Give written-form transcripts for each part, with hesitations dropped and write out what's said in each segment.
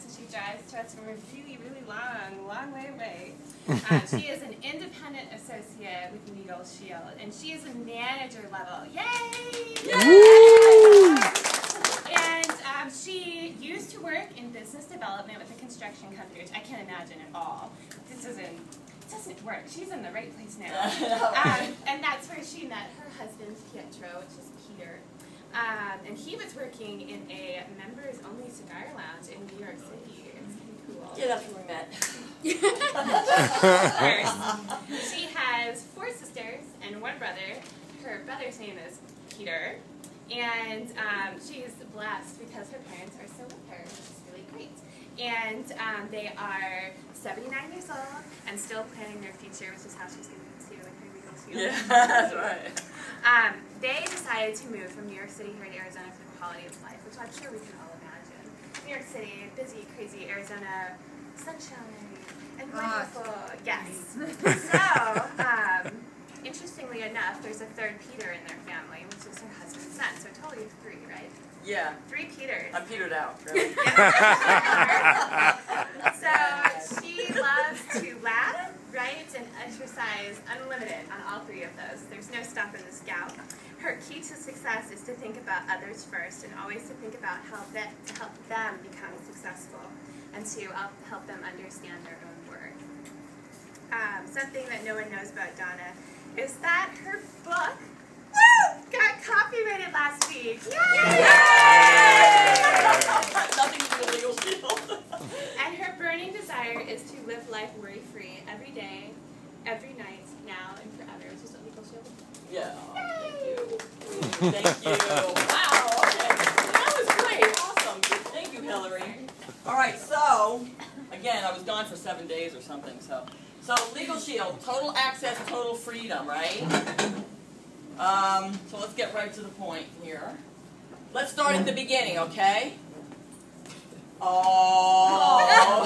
so she drives to us from a really, really long way away. She is an independent associate with LegalShield, and she is a manager level. Yay! Yay! And she used to work in business development with a construction company, which I can't imagine at all. This doesn't work. She's in the right place now. And that's where she met her husband, Pietro, which is Peter. And he was working in a members-only cigar lounge in New York City. It's pretty cool. Yeah, that's where we met. She has 4 sisters and 1 brother. Her brother's name is Peter. And she's blessed because her parents are still with her, which is really great. And they are 79 years old and still planning their future, which is how she's going to continue with her LegalShield. Yeah, that's right. They decided to move from New York City here to Arizona for the quality of life, which I'm sure we can all imagine. New York City, busy, crazy, Arizona, sunshine, and wonderful. Yes. So, interestingly enough, there's a 3rd Peter in their family, which is her husband's son. So totally 3, right? Yeah. 3 Peters. I'm petered out, really. So she loves to laugh, write, and exercise unlimited on all 3 of those. There's no stopping this gal. Her key to success is to think about others first and always to think about how to help them become successful and to help them understand their own worth. Something that no one knows about Donna is that her book got copyrighted last week. Yay! Nothing to do with LegalShield. And her burning desire is to live life worry-free every day, every night, now and forever, which is what LegalShield is. Yeah. Thank you. Wow. Okay. That was great. Awesome. Thank you, Hillary. All right. So, again, I was gone for 7 days or something. So LegalShield, total access, total freedom, right? So let's get right to the point here. Let's start at the beginning, okay? Oh.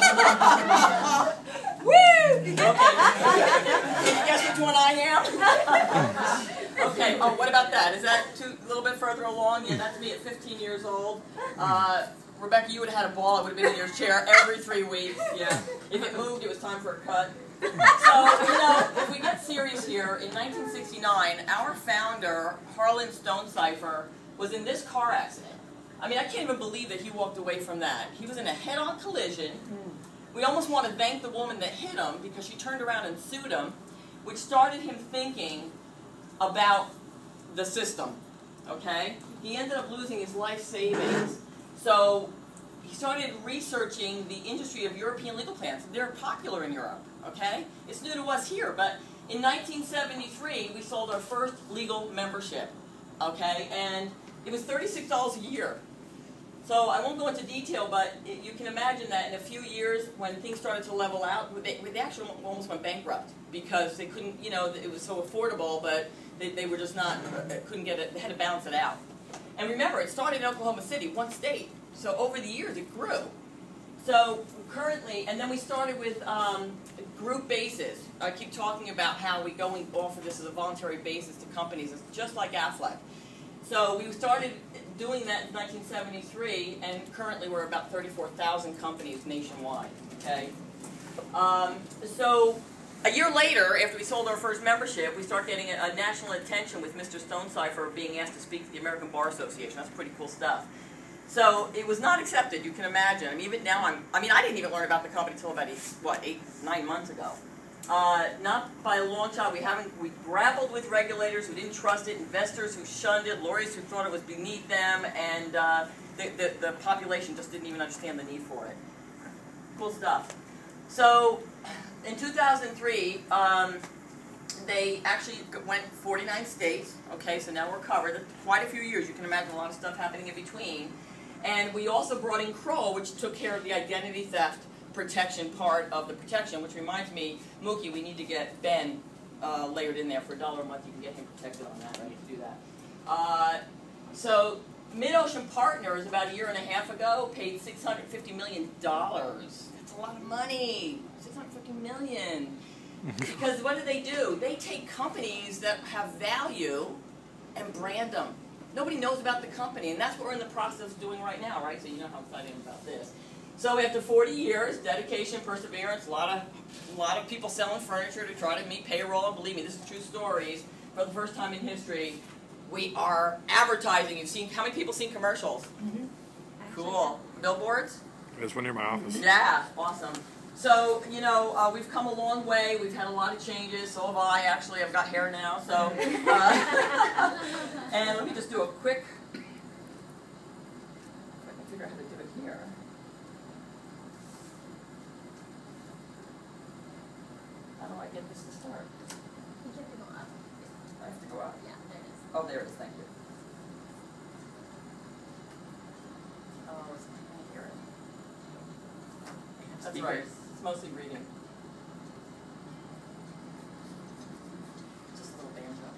Woo! Okay. Can you guess which one I am? Okay. Oh, what about that? Is that a little bit further along? Yeah, that's me at 15 years old. Rebecca, you would have had a ball. I would have been in your chair every 3 weeks. Yeah. If it moved, it was time for a cut. So, if we get serious here, in 1969, our founder, Harlan Stonecipher, was in this car accident. I mean, I can't even believe that he walked away from that. He was in a head-on collision. We almost want to thank the woman that hit him because she turned around and sued him, which started him thinking about the system, okay? He ended up losing his life savings. So he started researching the industry of European legal plans. They're popular in Europe, okay? It's new to us here, but in 1973, we sold our first legal membership, okay? And it was $36 a year. So I won't go into detail, but you can imagine that in a few years, when things started to level out, they actually almost went bankrupt because they couldn't, it was so affordable, but they were just not, couldn't get it, they had to balance it out. And remember, it started in Oklahoma City, one state. So over the years, it grew. So currently, and then we started with group basis. I keep talking about how we go and offer this as a voluntary basis to companies. It's just like Affleck. So we started doing that in 1973, and currently we're about 34,000 companies nationwide. Okay. So a year later, after we sold our first membership, we start getting a national attention with Mr. Stonecipher being asked to speak to the American Bar Association. That's pretty cool stuff. So it was not accepted, you can imagine. I mean, even now I didn't even learn about the company until about 8-9 months ago. Not by a long shot. We grappled with regulators who didn't trust it, investors who shunned it, lawyers who thought it was beneath them, and the population just didn't even understand the need for it. Cool stuff. So in 2003, they actually went 49 states. Okay, so now we're covered. Quite a few years. You can imagine a lot of stuff happening in between. And we also brought in Kroll, which took care of the identity theft protection part of the protection, which reminds me, Mookie, we need to get Ben layered in there for $1 a month. You can get him protected on that, right? To do that. So Mid-Ocean Partners, about a year and a half ago, paid $650 million. That's a lot of money. $650 million. Because what do? They take companies that have value and brand them. Nobody knows about the company, and that's what we're in the process of doing right now, right? So you know how excited I am about this. So after 40 years, dedication, perseverance, a lot of people selling furniture to try to meet payroll, and believe me, this is true stories. For the first time in history, we are advertising. You've seen, how many people seen commercials? Mm-hmm. Cool. Billboards? There's one near my office. Yeah, awesome. So, you know, we've come a long way. We've had a lot of changes. So have I. Actually, I've got hair now. So, and let me just do a quick, if I can figure out how to do it here. How do I get this to start? You have to go up. I have to go up. Yeah, there it is. Oh, there it is. Thank you. Oh, I can't hear it. That's right. It's mostly reading. Just a little banjo.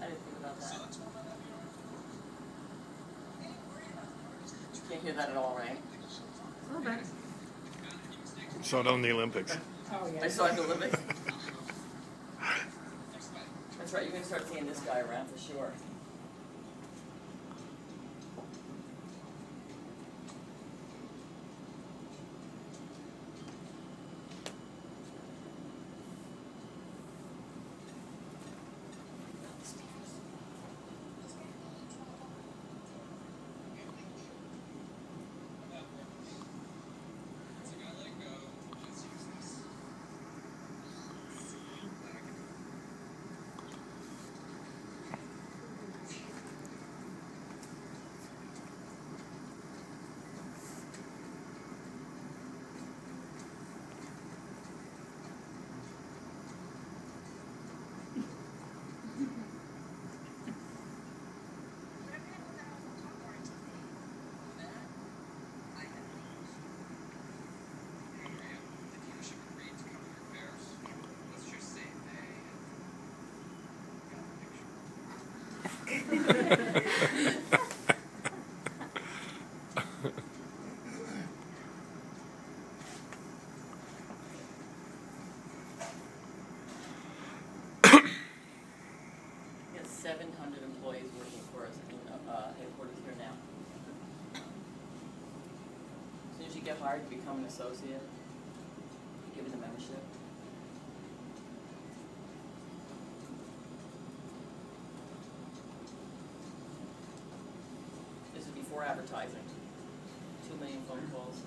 I didn't think about that. You can't hear that at all, right? A little bit. Saw it on the Olympics. Oh, yeah. I saw it in the Olympics. That's right. You're going to start seeing this guy around for sure. We have 700 employees working for us in headquarters here now. As soon as you get hired, you become an associate. You give it a membership. This is before advertising. 2 million phone calls.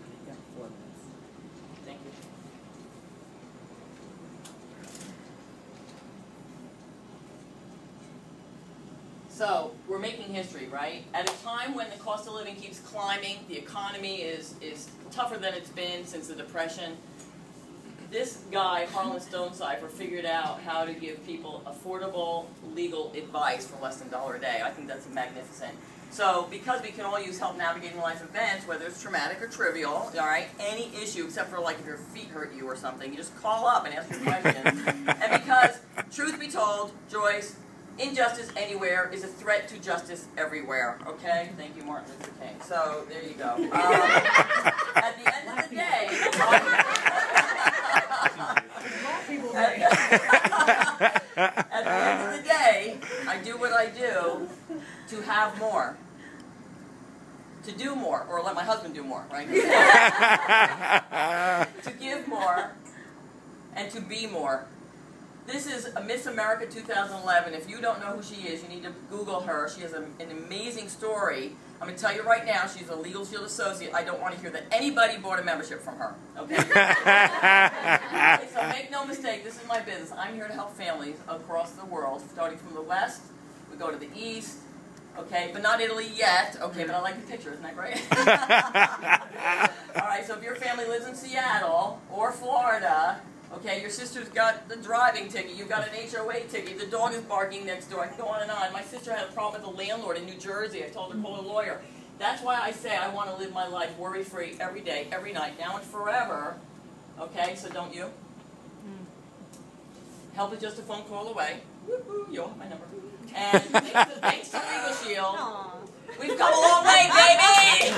You've got 4 minutes. Thank you. So, we're making history, right? At a time when the cost of living keeps climbing, the economy is tougher than it's been since the Depression, this guy, Harlan Stonecipher, figured out how to give people affordable legal advice for less than $1 a day. I think that's magnificent. So, because we can all use help navigating life events, whether it's traumatic or trivial, all right, any issue except for like if your feet hurt you or something, you just call up and ask your questions. And because, truth be told, Joyce, injustice anywhere is a threat to justice everywhere, okay? Thank you, Martin Luther King. So, there you go. At the end of the day, at the end of the day, I do what I do to have more. To do more, or let my husband do more, right? To give more, and to be more. This is a Miss America 2011. If you don't know who she is, you need to Google her. She has an amazing story. I'm going to tell you right now, she's a LegalShield associate. I don't want to hear that anybody bought a membership from her. Okay? Okay, so make no mistake, this is my business. I'm here to help families across the world, starting from the West. We go to the East. Okay, but not Italy yet. Okay, but I like the picture. Isn't that great? All right, so if your family lives in Seattle or Florida, okay, your sister's got the driving ticket, you've got an HOA ticket, the dog is barking next door, I can go on and on. My sister had a problem with a landlord in New Jersey. I told her to call a lawyer. That's why I say I want to live my life worry-free every day, every night, now and forever. Okay, so don't you? Help is just a phone call away. Woo-hoo, you'll have my number. And thanks to LegalShield, we've come a long way, baby!